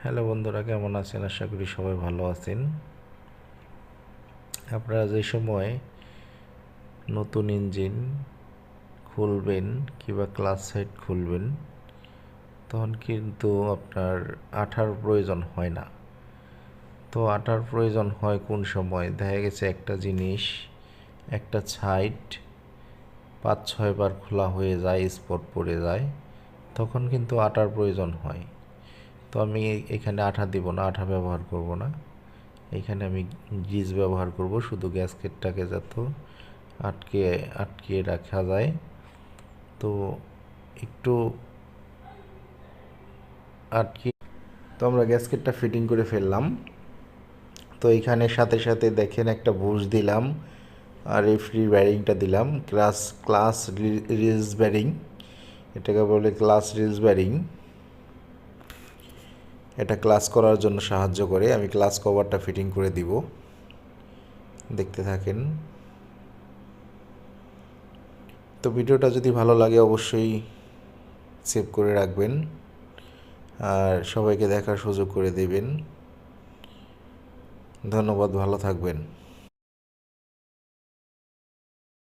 Hello বন্ধুরা, কেমন আছেন? আশা করি সবাই ভালো আছেন। আপনারা যে সময় নতুন ইঞ্জিন খুলবেন কিংবা ক্লাচ সাইড খুলবেন, তখন কিন্তু আপনার আঠার প্রয়োজন হয় না। তো আঠার প্রয়োজন হয় কোন সময়? দেখা গেছে একটা জিনিস, একটা সাইড 5-6 বার খোলা হয়ে যায়, স্পট পড়ে যায়, তখন কিন্তু আঠার প্রয়োজন হয়। তো আমি এখানে আঠা দিব না, আঠা ব্যবহার করব না। এখানে আমি গ্রিজ ব্যবহার করব, শুধু গ্যাসকেটটাকে যাতে আটকে রাখা যায়। তো একটু আটকে তো আমরা গ্যাসকেটটা ফিটিং করে ফেললাম। তো এখানে সাথে সাথে দেখেন একটা বুশ দিলাম, আর এই ফ্রি ব্যারিংটা দিলাম, ক্লাস রিলস ব্যারিং, এটাকে বলে ক্লাস রিলস ব্যারিং। এটা ক্লাস করার জন্য সাহায্য করে। আমি ক্লাস কভারটা ফিটিং করে দিব, দেখতে থাকেন। তো ভিডিওটা যদি ভালো লাগে অবশ্যই সেভ করে রাখবেন আর সবাইকে দেখার সুযোগ করে দেবেন। ধন্যবাদ, ভালো থাকবেন।